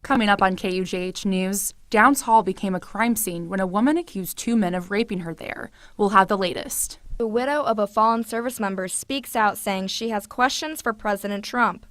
Coming up on KUJH News, Downs Hall became a crime scene when a woman accused two men of raping her there. We'll have the latest. The widow of a fallen service member speaks out saying she has questions for President Trump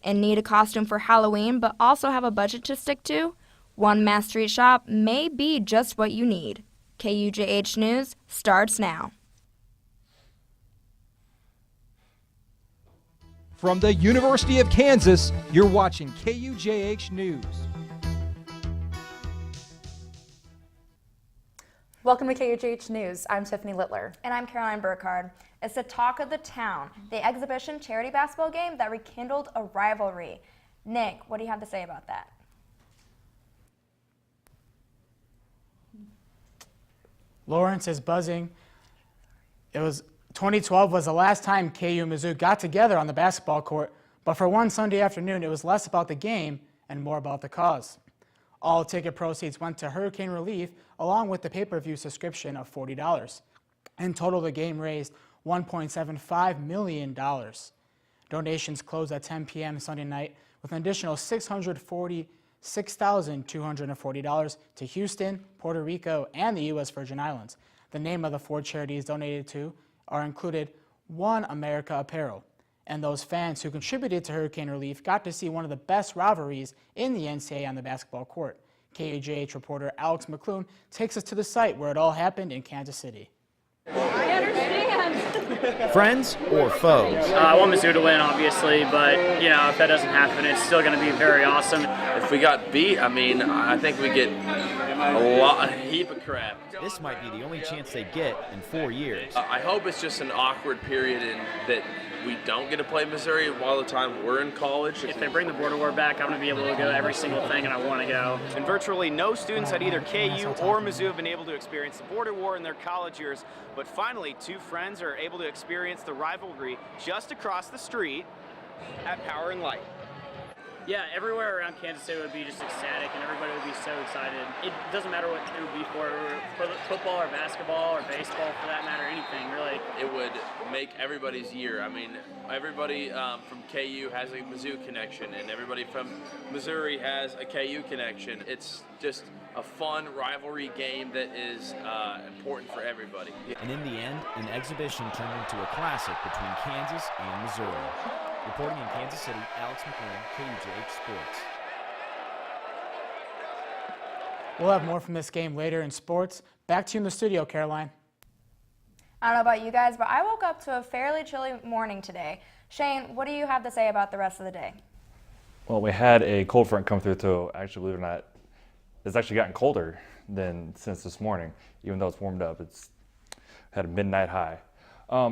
and need a costume for Halloween but also have a budget to stick to. One Mass Street shop may be just what you need. KUJH News starts now. From the University of Kansas, you're watching KUJH News. Welcome to KUJH News. I'm Tiffany Littler. And I'm Caroline Burkhardt. It's the talk of the town, the exhibition charity basketball game that rekindled a rivalry. Nick, what do you have to say about that? Lawrence is buzzing. 2012 was the last time KU and Mizzou got together on the basketball court, but for one Sunday afternoon, it was less about the game and more about the cause. All ticket proceeds went to hurricane relief, along with the pay-per-view subscription of $40. In total, the game raised $1.75 million. Donations closed at 10 p.m. Sunday night, with an additional $646,240 to Houston, Puerto Rico, and the U.S. Virgin Islands. The name of the four charities donated to are included One America Apparel. And those fans who contributed to hurricane relief got to see one of the best rivalries in the NCAA on the basketball court. KUJH reporter Alex McClune takes us to the site where it all happened in Kansas City. I understand. Friends or foes? I want Mizzou to win, obviously, but if that doesn't happen, it's still going to be very awesome. If we got beat, I think we get a heap of crap. This might be the only chance they get in 4 years. I hope it's just an awkward period and that we don't get to play Missouri while the time we're in college. If they bring the border war back, I'm going to be able to go to every single thing, and I want to go. And virtually no students at either KU or Mizzou have been able to experience the border war in their college years, but finally two friends are able to experience the rivalry just across the street at Power and Light. Yeah, everywhere around Kansas City would be just ecstatic, and everybody would be so excited. It doesn't matter what it would be for football or basketball or baseball, for that matter, anything, really. It would make everybody's year. Everybody from KU has a Mizzou connection, and everybody from Missouri has a KU connection. It's just a fun rivalry game that is important for everybody. And in the end, an exhibition turned into a classic between Kansas and Missouri. Reporting in Kansas City, Alex McClure, KUJH Sports. We'll have more from this game later in sports. Back to you in the studio, Caroline. I don't know about you guys, but I woke up to a fairly chilly morning today. Shane, what do you have to say about the rest of the day? Well, we had a cold front come through, so actually, believe it or not, it's actually gotten colder than since this morning. Even though it's warmed up, it's had a midnight high.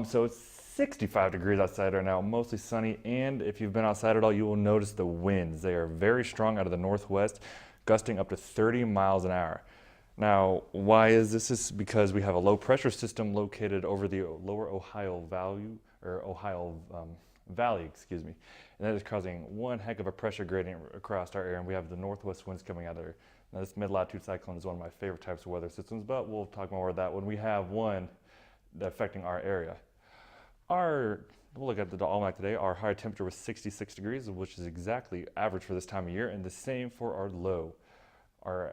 So it's 65 degrees outside right now, mostly sunny, and if you've been outside at all, you will notice the winds. They are very strong out of the northwest, gusting up to 30 miles an hour. Now, why is this? This is because we have a low pressure system located over the lower Ohio Valley, and that is causing one heck of a pressure gradient across our area, and we have the northwest winds coming out of there. Now, this mid-latitude cyclone is one of my favorite types of weather systems, but we'll talk more about that when we have one affecting our area. We'll look at the almanac today. Our high temperature was 66 degrees, which is exactly average for this time of year, and the same for our low.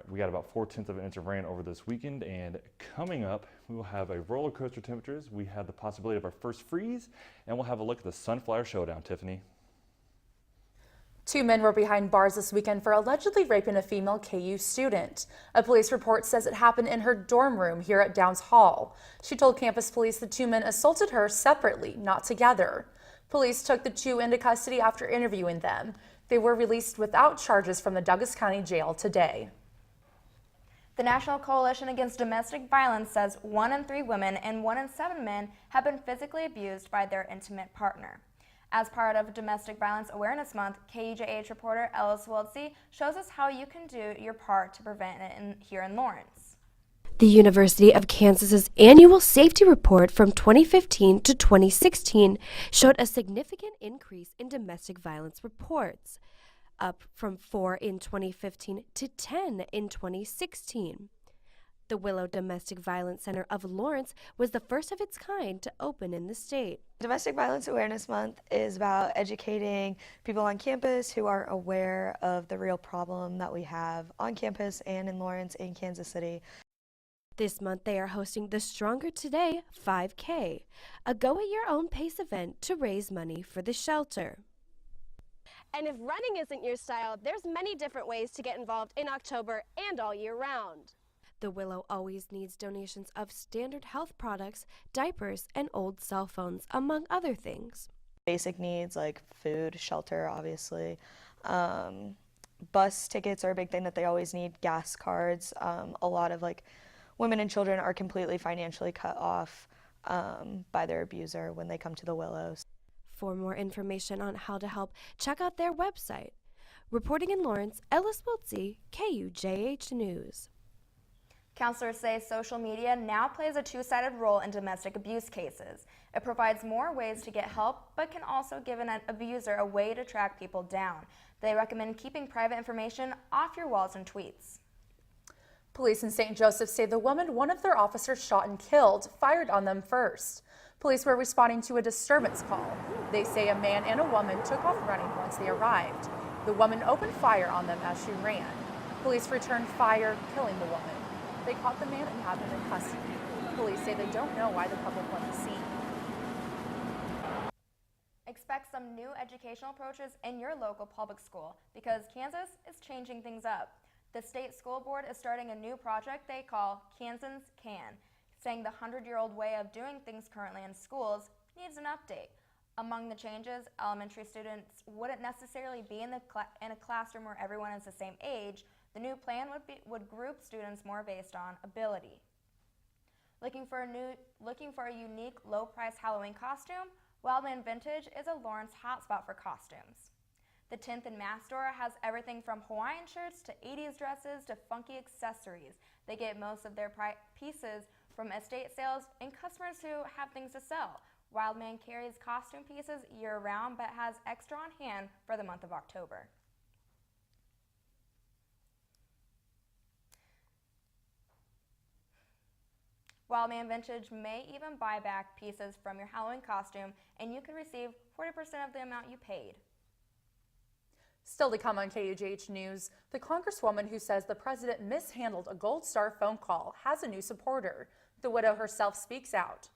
We got about 0.4 of an inch of rain over this weekend, and coming up, we will have a roller coaster temperatures. We have the possibility of our first freeze, and we'll have a look at the Sunflower Showdown, Tiffany. Two men were behind bars this weekend for allegedly raping a female KU student. A police report says it happened in her dorm room here at Downs Hall. She told campus police the two men assaulted her separately, not together. Police took the two into custody after interviewing them. They were released without charges from the Douglas County Jail today. The National Coalition Against Domestic Violence says 1 in 3 women and 1 in 7 men have been physically abused by their intimate partner. As part of Domestic Violence Awareness Month, KUJH reporter Ellis Wiltsey shows us how you can do your part to prevent it here in Lawrence. The University of Kansas's annual safety report from 2015 to 2016 showed a significant increase in domestic violence reports, up from 4 in 2015 to 10 in 2016. The Willow Domestic Violence Center of Lawrence was the first of its kind to open in the state. Domestic Violence Awareness Month is about educating people on campus who aren't aware of the real problem that we have on campus and in Lawrence and Kansas City. This month they are hosting the Stronger Today 5K, a go-at-your-own-pace event to raise money for the shelter. And if running isn't your style, there's many different ways to get involved in October and all year round. The Willow always needs donations of standard health products, diapers, and old cell phones, among other things. Basic needs like food, shelter, obviously. Bus tickets are a big thing that they always need, gas cards. A lot of women and children are completely financially cut off by their abuser when they come to the Willows. For more information on how to help, check out their website. Reporting in Lawrence, Ellis Wiltsey, KUJH News. Counselors say social media now plays a two-sided role in domestic abuse cases. It provides more ways to get help, but can also give an abuser a way to track people down. They recommend keeping private information off your walls and tweets. Police in St. Joseph say the woman one of their officers shot and killed fired on them first. Police were responding to a disturbance call. They say a man and a woman took off running once they arrived. The woman opened fire on them as she ran. Police returned fire, killing the woman. They caught the man and have him in custody. Police say they don't know why the couple fled the scene. Expect some new educational approaches in your local public school because Kansas is changing things up. The state school board is starting a new project they call Kansans Can, saying the 100-year-old way of doing things currently in schools needs an update. Among the changes, elementary students wouldn't necessarily be in a classroom where everyone is the same age. The new plan would group students more based on ability. Looking for a unique, low-price Halloween costume? Wildman Vintage is a Lawrence hotspot for costumes. The 10th and Mass store has everything from Hawaiian shirts to 80s dresses to funky accessories. They get most of their pieces from estate sales and customers who have things to sell. Wildman carries costume pieces year-round but has extra on hand for the month of October. Wildman Vintage may even buy back pieces from your Halloween costume, and you can receive 40% of the amount you paid. Still to come on KUJH News, the congresswoman who says the president mishandled a Gold Star phone call has a new supporter. The widow herself speaks out.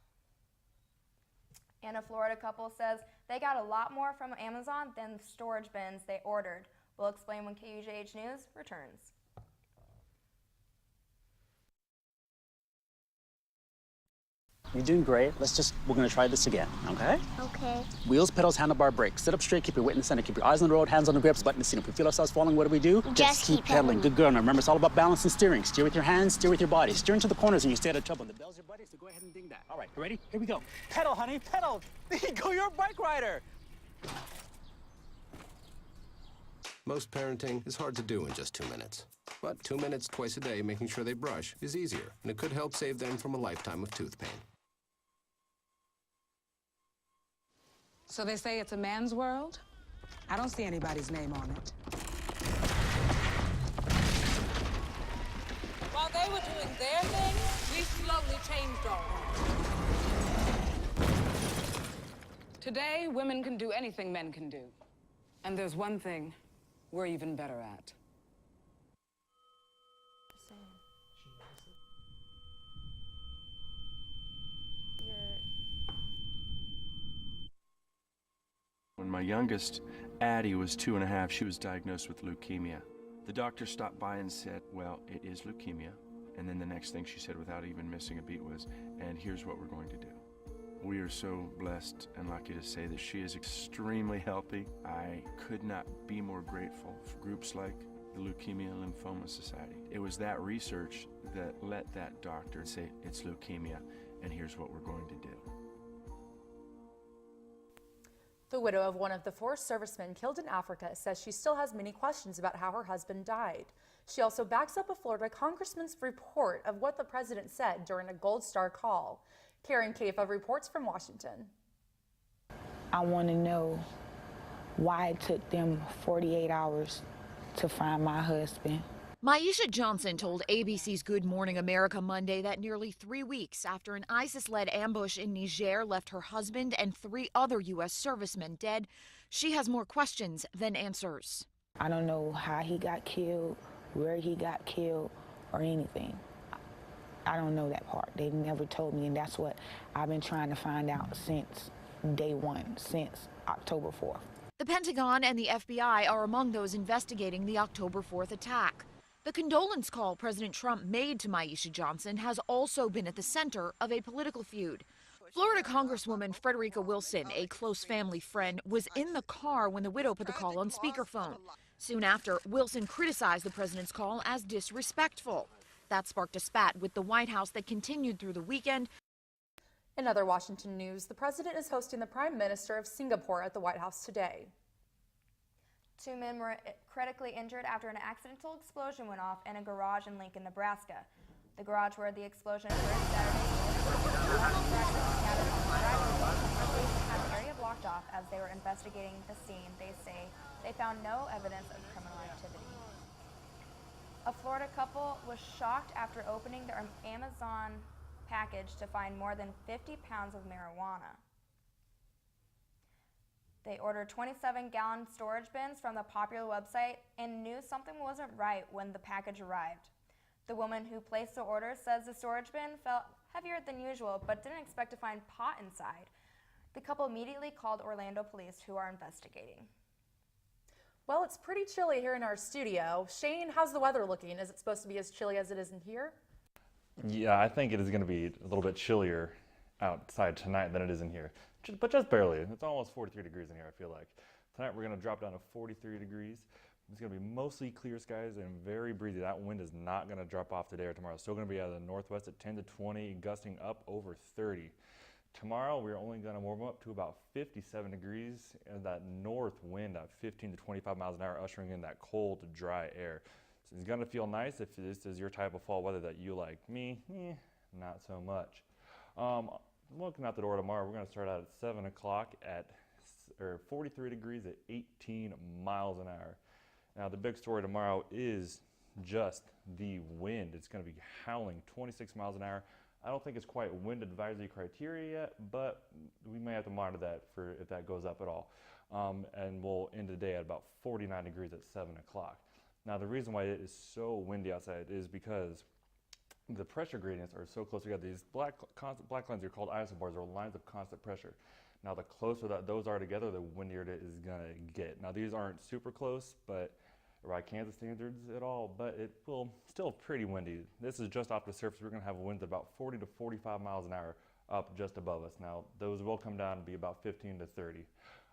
And a Florida couple says they got a lot more from Amazon than the storage bins they ordered. We'll explain when KUJH News returns. You're doing great. We're gonna try this again, okay? Okay. Wheels, pedals, handlebar, brakes. Sit up straight, keep your weight in the center, keep your eyes on the road, hands on the grips, butt in the seat. If we feel ourselves falling, what do? Just keep pedaling. Good girl. Now remember, it's all about balance and steering. Steer with your hands, steer with your body. Steer into the corners and you stay out of trouble. The bell's your buddy, so go ahead and ding that. All right, you ready? Here we go. Pedal, honey, pedal. There you go, you're a bike rider. Most parenting is hard to do in just 2 minutes. But 2 minutes twice a day making sure they brush is easier, and it could help save them from a lifetime of tooth pain. So they say it's a man's world? I don't see anybody's name on it. While they were doing their thing, we slowly changed all that. Today, women can do anything men can do. And there's one thing we're even better at. When my youngest, Addie, was 2.5, she was diagnosed with leukemia. The doctor stopped by and said, well, it is leukemia. And then the next thing she said without even missing a beat was, and here's what we're going to do. We are so blessed and lucky to say that she is extremely healthy. I could not be more grateful for groups like the Leukemia and Lymphoma Society. It was that research that let that doctor say, it's leukemia, and here's what we're going to do. The widow of one of the 4 servicemen killed in Africa says she still has many questions about how her husband died. She also backs up a Florida congressman's report of what the president said during a Gold Star call. Karen Kaifa reports from Washington. I want to know why it took them 48 hours to find my husband. Maisha Johnson told ABC's Good Morning America Monday that nearly 3 weeks after an ISIS-led ambush in Niger left her husband and 3 other U.S. servicemen dead, she has more questions than answers. I don't know how he got killed, where he got killed, or anything. I don't know that part. They never told me, and that's what I've been trying to find out since day one, since October 4th. The Pentagon and the FBI are among those investigating the October 4th attack. The condolence call President Trump made to Maisha Johnson has also been at the center of a political feud. Florida Congresswoman Frederica Wilson, a close family friend, was in the car when the widow put the call on speakerphone. Soon after, Wilson criticized the president's call as disrespectful. That sparked a spat with the White House that continued through the weekend. In other Washington news, the president is hosting the Prime Minister of Singapore at the White House today. 2 men were critically injured after an accidental explosion went off in a garage in Lincoln, Nebraska. The garage where the explosion occurred Saturday had the area blocked off as they were investigating the scene. They say they found no evidence of criminal activity. A Florida couple was shocked after opening their Amazon package to find more than 50 pounds of marijuana. They ordered 27-gallon storage bins from the popular website and knew something wasn't right when the package arrived. The woman who placed the order says the storage bin felt heavier than usual but didn't expect to find pot inside. The couple immediately called Orlando police, who are investigating. Well, it's pretty chilly here in our studio. Shane, how's the weather looking? Is it supposed to be as chilly as it is in here? Yeah, I think it is going to be a little bit chillier outside tonight than it is in here, but just barely. It's almost 43 degrees in here, I feel like. Tonight we're going to drop down to 43 degrees. It's going to be mostly clear skies and very breezy. That wind is not going to drop off today or tomorrow. It's still going to be out of the northwest at 10 to 20, gusting up over 30. Tomorrow we're only going to warm up to about 57 degrees, and that north wind at 15 to 25 miles an hour, ushering in that cold, dry air. So it's going to feel nice if this is your type of fall weather that you like. Me, not so much. Looking out the door tomorrow, we're going to start out at 7 o'clock at 43 degrees at 18 miles an hour. Now the big story tomorrow is just the wind. It's going to be howling 26 miles an hour. I don't think it's quite wind advisory criteria yet, but we may have to monitor that for if that goes up at all. And we'll end the day at about 49 degrees at 7 o'clock. Now the reason why it is so windy outside is because the pressure gradients are so close together. These black lines are called isobars, or lines of constant pressure. Now the closer that those are together, the windier it is going to get. Now these aren't super close, but by Kansas standards at all, but it will still pretty windy. This is just off the surface. We're going to have winds about 40 to 45 miles an hour up just above us. Now those will come down and be about 15 to 30.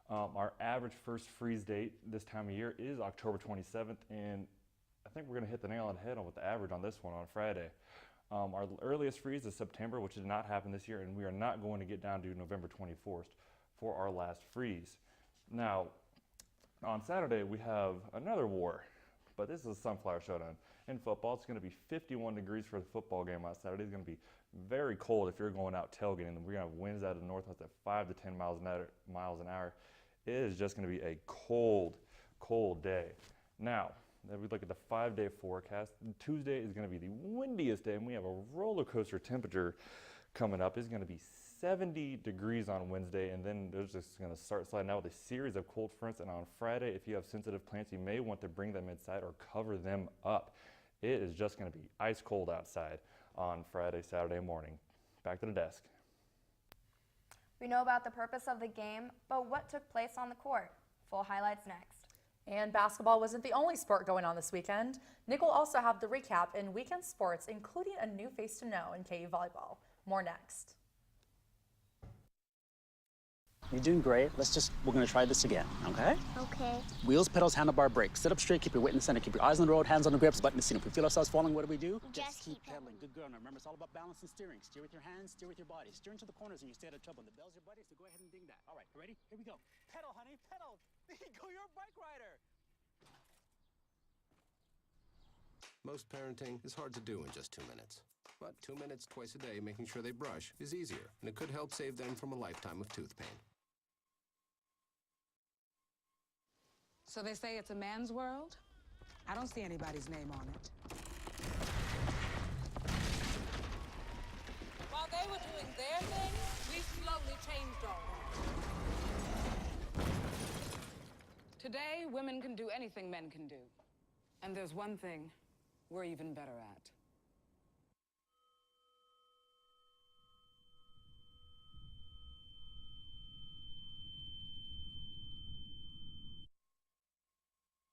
Our average first freeze date this time of year is October 27th, and I think we're going to hit the nail on the head with the average on this one on Friday. Our earliest freeze is September, which did not happen this year, and we are not going to get down to November 24th for our last freeze. Now, on Saturday, we have another war, but this is a sunflower showdown. In football, it's going to be 51 degrees for the football game on Saturday. It's going to be very cold if you're going out tailgating. We're going to have winds out of the northwest at 5 to 10 miles an hour. It is just going to be a cold, cold day. Now, if we look at the 5-day forecast, Tuesday is going to be the windiest day, and we have a roller coaster temperature coming up. It's going to be 70 degrees on Wednesday, and then they're just going to start sliding out with a series of cold fronts. And on Friday, if you have sensitive plants, you may want to bring them inside or cover them up. It is just going to be ice cold outside on Friday, Saturday morning. Back to the desk. We know about the purpose of the game, but what took place on the court? Full highlights next. And basketball wasn't the only sport going on this weekend. Nick will also have the recap in weekend sports, including a new face to know in KU volleyball. More next. You're doing great. We're gonna try this again, okay? Okay. Wheels, pedals, handlebar, brakes. Sit up straight, keep your weight in the center, keep your eyes on the road, hands on the grips, butt in the seat. If we feel ourselves falling, what do we do? Just keep pedaling. Good girl. Now remember, it's all about balance and steering. Steer with your hands, steer with your body. Steer into the corners and you stay out of trouble. The bell's your buddy, so go ahead and ding that. All right, ready? Here we go. Pedal, honey, pedal. There you go, you're a bike rider. Most parenting is hard to do in just 2 minutes. But 2 minutes twice a day making sure they brush is easier, and it could help save them from a lifetime of tooth pain. So they say it's a man's world? I don't see anybody's name on it. While they were doing their thing, we slowly changed all that. Today, women can do anything men can do. And there's one thing we're even better at.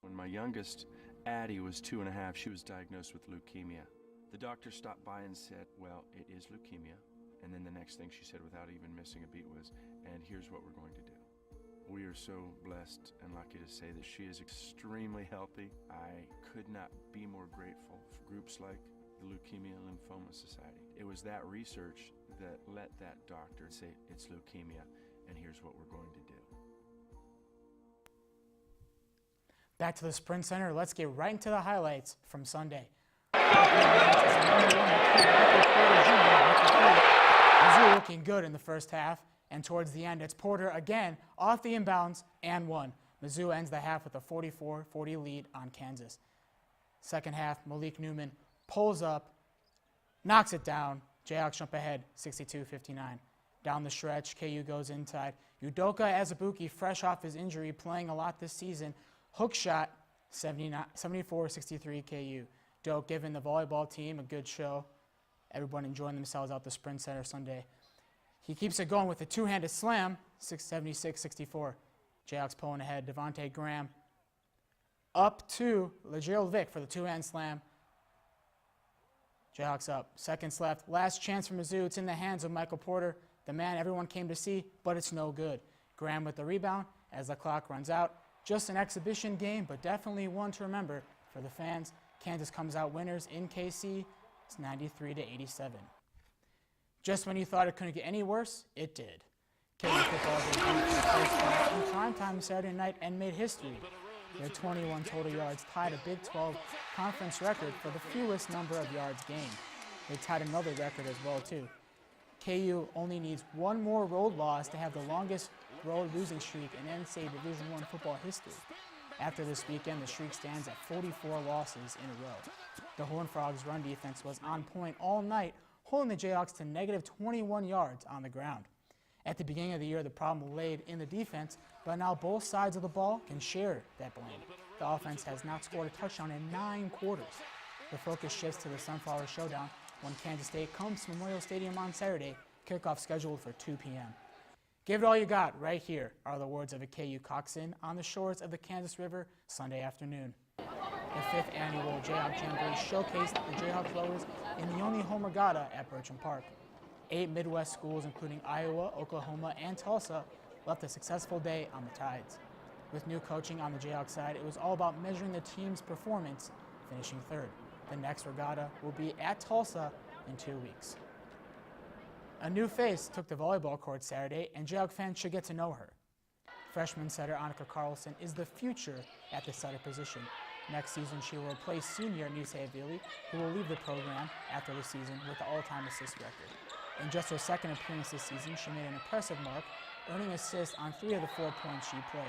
When my youngest, Addie, was 2.5, she was diagnosed with leukemia. The doctor stopped by and said, well, it is leukemia. And then the next thing she said without even missing a beat was, and here's what we're going to do. We are so blessed and lucky to say that she is extremely healthy. I could not be more grateful for groups like the Leukemia and Lymphoma Society. It was that research that let that doctor say it's leukemia, and here's what we're going to do. Back to the Sprint Center, let's get right into the highlights from Sunday. Mizzou looking good in the first half, and towards the end, it's Porter again off the inbounds and one. Mizzou ends the half with a 44-40 lead on Kansas. Second half, Malik Newman pulls up, knocks it down. Jayhawks jump ahead, 62-59. Down the stretch, KU goes inside. Udoka Azubuike, fresh off his injury, playing a lot this season. Hook shot, 74-63 KU. Doak giving the volleyball team a good show. Everyone enjoying themselves out the Sprint Center Sunday. He keeps it going with a two-handed slam, 76-64. Jayhawks pulling ahead. Devontae Graham up to LeGerald Vick for the two-hand slam. Jayhawks up. Seconds left. Last chance for Mizzou. It's in the hands of Michael Porter, the man everyone came to see, but it's no good. Graham with the rebound as the clock runs out. Just an exhibition game, but definitely one to remember for the fans. Kansas comes out winners in KC. It's 93-87. Just when you thought it couldn't get any worse, it did. KU football debuted for the first time in primetime Saturday night and made history. Their 21 total yards tied a Big 12 conference record for the fewest number of yards gained. They tied another record as well, too. KU only needs one more road loss to have the longest road losing streak in NCAA Division I football history. After this weekend, the streak stands at 44 losses in a row. The Horned Frogs' run defense was on point all night, holding the Jayhawks to negative 21 yards on the ground. At the beginning of the year, the problem laid in the defense, but now both sides of the ball can share that blame. The offense has not scored a touchdown in 9 quarters. The focus shifts to the Sunflower Showdown when Kansas State comes to Memorial Stadium on Saturday, kickoff scheduled for 2 p.m. Give it all you got right here are the words of a KU coxswain on the shores of the Kansas River Sunday afternoon. The 5th annual Jayhawk Jamboree showcased the Jayhawk rowers in the only home regatta at Bertram Park. 8 Midwest schools, including Iowa, Oklahoma, and Tulsa, left a successful day on the tides. With new coaching on the Jayhawk side, it was all about measuring the team's performance, finishing 3rd. The next regatta will be at Tulsa in 2 weeks. A new face took the volleyball court Saturday, and Jayhawk fans should get to know her. Freshman setter Annika Carlson is the future at the setter position. Next season, she will replace senior Nise Avili, who will leave the program after the season with the all-time assist record. In just her second appearance this season, she made an impressive mark, earning assists on 3 of the 4 points she played.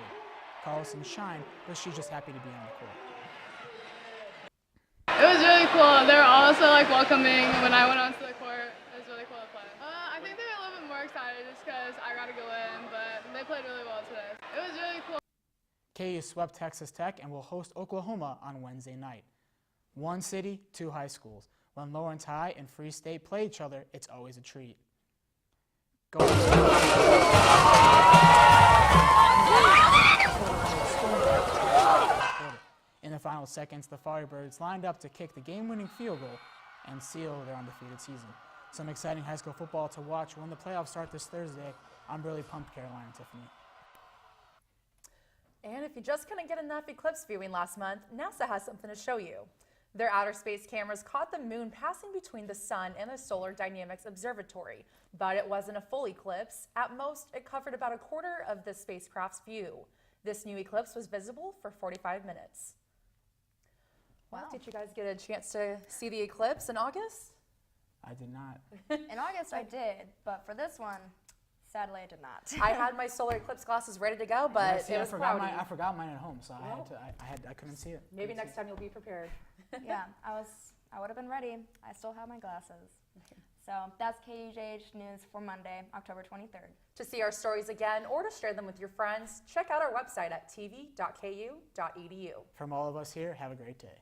Carlson shined, but she's just happy to be on the court. It was really cool. They were all so welcoming when I went onto the court. It was really cool to play. I think they were a little bit more excited just because I got to go in, but they played really well today. It was really cool. KU swept Texas Tech and will host Oklahoma on Wednesday night. 1 city, 2 high schools. When Lawrence High and Free State play each other, it's always a treat. In the final seconds, the Firebirds lined up to kick the game-winning field goal and seal their undefeated season. Some exciting high school football to watch when the playoffs start this Thursday. I'm really pumped, Caroline and Tiffany. And if you just couldn't get enough eclipse viewing last month, NASA has something to show you. Their outer space cameras caught the moon passing between the sun and the Solar Dynamics Observatory, but it wasn't a full eclipse. At most, it covered about a quarter of the spacecraft's view. This new eclipse was visible for 45 minutes. Wow. Well, did you guys get a chance to see the eclipse in August? I did not. In August I did, but for this one, Sadly, I did not. I had my solar eclipse glasses ready to go, but See, it was cloudy. I forgot mine at home, so I couldn't see it. Maybe next time you'll be prepared. Yeah, I would have been ready. I still have my glasses. So that's KUJH News for Monday, October 23rd. To see our stories again or to share them with your friends, check out our website at tv.ku.edu. From all of us here, have a great day.